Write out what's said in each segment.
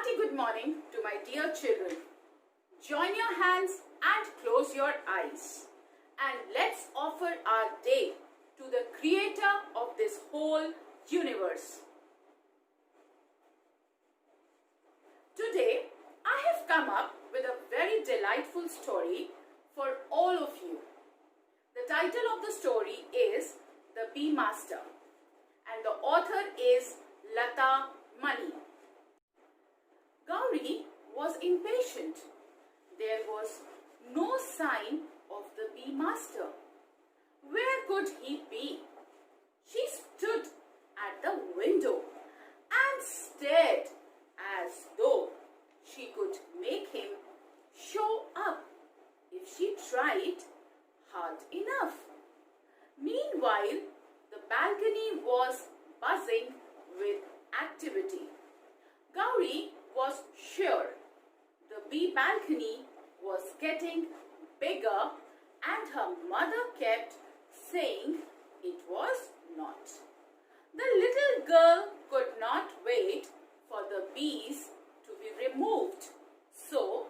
hearty good morning to my dear children. Join your hands and close your eyes. And let's offer our day to the creator of this whole universe. Today, I have come up with a very delightful story for all of you. The title of the story is The Bee Master, and the author is Lata Mani. Gauri was impatient. There was no sign of the bee master. Where could he be? She stood at the window and stared as though she could make him show up if she tried hard enough. Meanwhile, the balcony was buzzing with activity. Gauri was sure the bee balcony was getting bigger, and her mother kept saying it was not. The little girl could not wait for the bees to be removed, so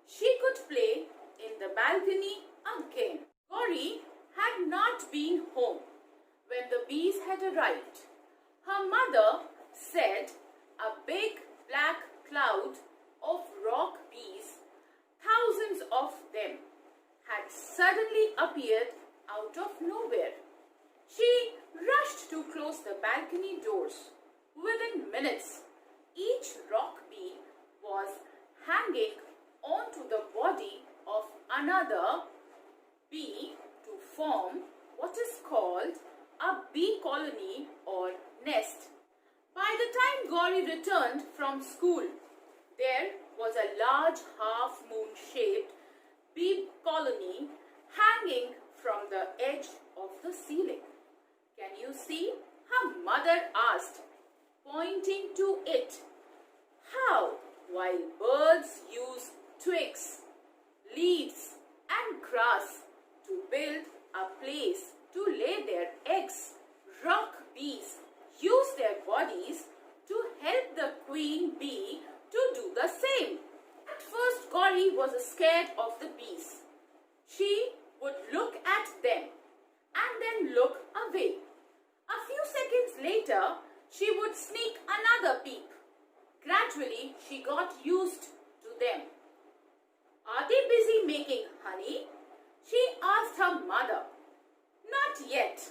she could play in the balcony again. Gauri had not been home when the bees had arrived. Her mother said a big black cloud of rock bees, thousands of them, had suddenly appeared out of nowhere. She rushed to close the balcony doors. Within minutes, each rock bee was hanging onto the body of another bee to form what is called a bee colony or nest. By the time Gauri returned from school, there was a large half-moon-shaped bee colony hanging from the edge of the ceiling. "Can you see?" her mother asked, pointing to it. "How, while birds use twigs, leaves and grass to build a place to lay their eggs, rock bees use their bodies to help the queen bee to do the same." At first, Gauri was scared of the bees. She would look at them and then look away. A few seconds later, she would sneak another peep. Gradually, she got used to them. "Are they busy making honey?" she asked her mother. "Not yet.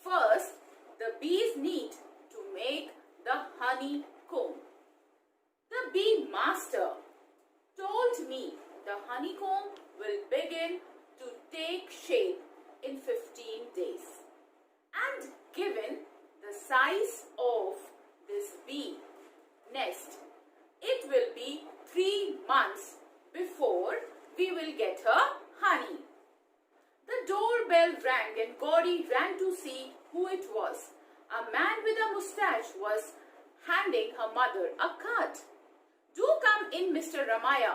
First, the bees need to make the honeycomb. The bee master told me the honeycomb will begin to take shape in 15 days. And given the size of this bee nest, it will be 3 months before we will get her honey." The doorbell rang and Gauri ran to see who it was. A man with a moustache was handing her mother a card. "Do come in, Mr. Ramaya.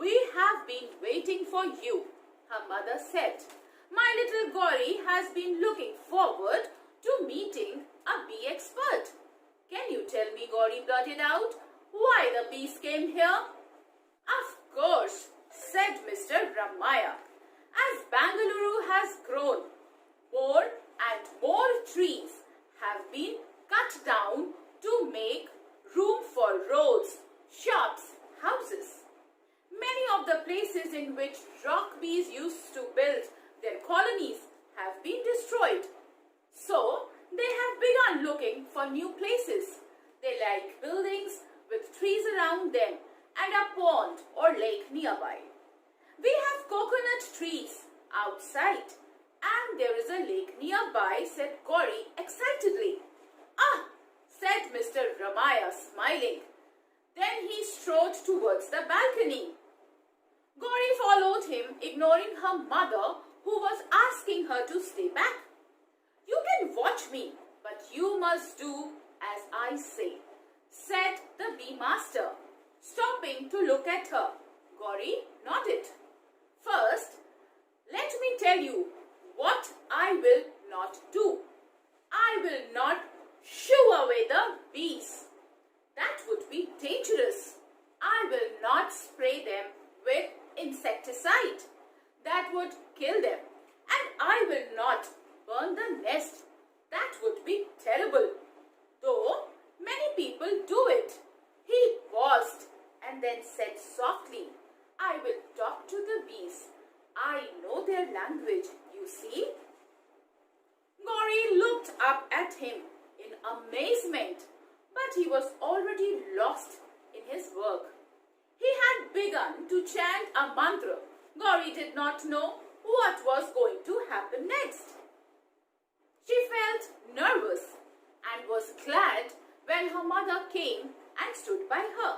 We have been waiting for you," her mother said. "My little Gauri has been looking forward to meeting a bee expert." "Can you tell me," Gauri blurted out, "why the bees came here?" "Of course," said Mr. Ramaya. "As Bangalore has grown, more and more trees have been cut down to make room for roads, shops, houses. Many of the places in which rock bees used to build their colonies have been destroyed. So, they have begun looking for new places. They like buildings with trees around them and a pond or lake nearby. We have coconut trees outside and there is a lake nearby," said Gauri excitedly. "Ah," said Mr. Ramaya, smiling. Then he strode towards the balcony. Gauri followed him, ignoring her mother, who was asking her to stay back. "You can watch me, but you must do as I say," said the bee master, stopping to look at her. Gauri nodded. "First, let me tell you what I will not do. I will not shoo away the bees. That would be dangerous. people do it. He paused and then said softly, I will talk to the bees. I know their language, you see. Gauri looked up at him in amazement, but he was already lost in his work. He had begun to chant a mantra. Gauri did not know what was going to happen next. She felt nervous and was glad when her mother came and stood by her,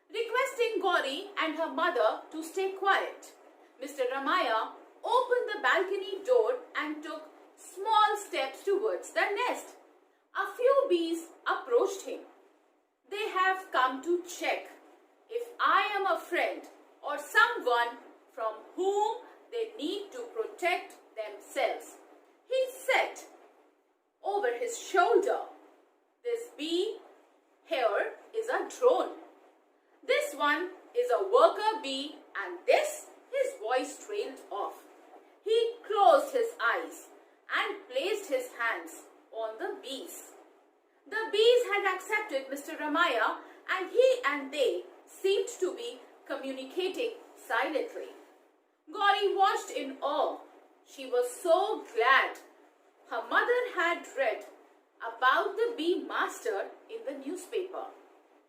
requesting Gauri and her mother to stay quiet. Mr. Ramaya opened the balcony door and took small steps towards the nest. A few bees approached him. They have come to check if I am a friend or someone from whom they need to protect themselves. He said over his shoulder, this bee here is a drone. This one is a worker bee, and this, his voice trailed off. He closed his eyes and placed his hands on the bees. The bees had accepted Mr. Ramaya, and he and they seemed to be communicating silently. Gauri watched in awe. She was so glad her mother had read about the bee master in the newspaper.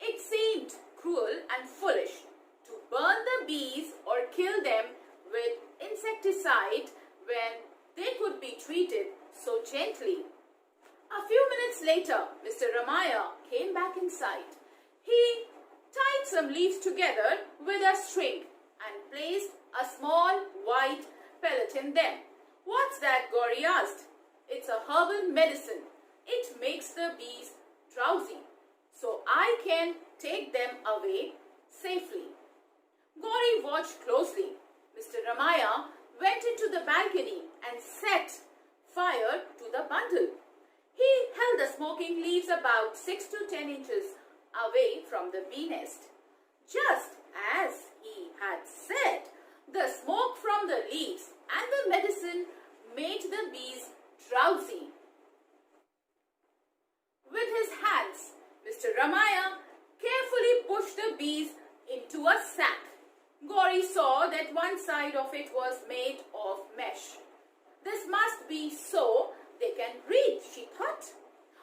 It seemed cruel and foolish to burn the bees or kill them with insecticide when they could be treated so gently. A few minutes later, Mr. Ramaya came back inside. He tied some leaves together with a string and placed a small white pellet in them. What's that? Gauri asked. It's a herbal medicine. It makes the bees drowsy, so I can take them away safely. Gauri watched closely. Mr. Ramaya went into the balcony and set fire to the bundle. He held the smoking leaves about 6 to 10 inches away from the bee nest. Just as he had said, the smoke from the leaves and the medicine made the bees drowsy. With his hands, Mr. Ramaya carefully pushed the bees into a sack. Gauri saw that one side of it was made of mesh. This must be so they can breathe, she thought.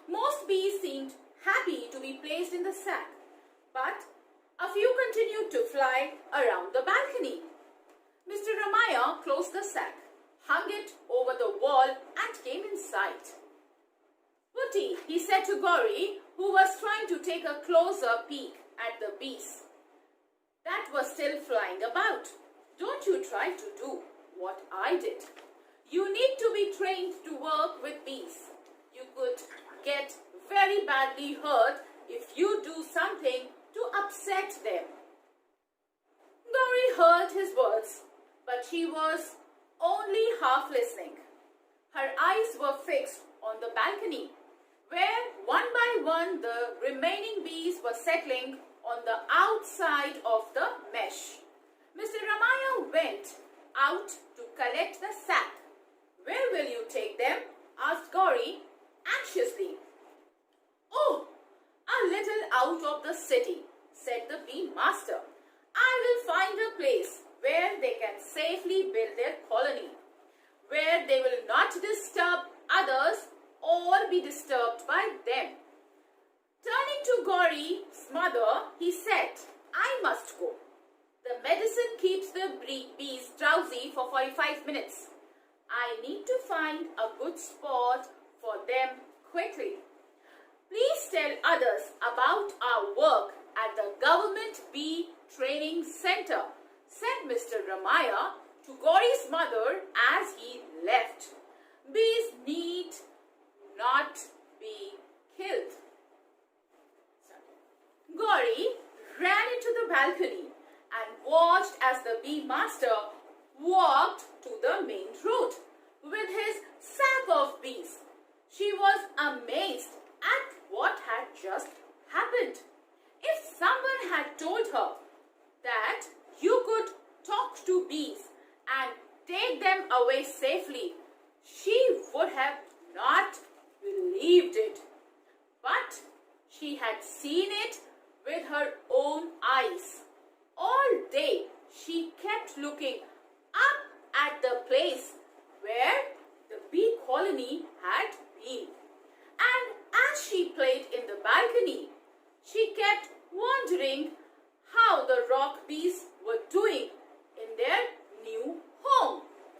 Most bees seemed happy to be placed in the sack, but a few continued to fly around the balcony. Mr. Ramaya closed the sack, hung it over the wall and came inside. Putti, he said to Gauri, who was trying to take a closer peek at the bees that were still flying about. Don't you try to do what I did. You need to be trained to work with bees. You could get very badly hurt if you do something to upset them. Gauri heard his words, but she was only half listening. Her eyes were fixed on the balcony, where one by one the remaining bees were settling on the outside of the mesh. Mr. Ramaya went out to collect the sack. Where will you take them? Asked Gauri anxiously. Oh, a little out of the city, said the bee master. I will find a place where they can safely build their colony, where they will not disturb others or be disturbed by them. Turning to Gauri's mother, he said, I must go. The medicine keeps the bees drowsy for 45 minutes. I need to find a good spot for them quickly. Please tell others about our work at the Government Bee Training Center, said Mr. Ramaya to Gauri's mother as he left. Bees need not be killed. Gauri ran into the balcony and watched as the bee master walked to the main road with his sack of bees. She was amazed at what had just happened. If someone had told her that you could talk to bees and take them away safely, she would have not believed it. But She had seen it with her own eyes. All day she kept looking up at the place where the bee colony had been. And as she played in the balcony, she kept wondering how the rock bees were doing in their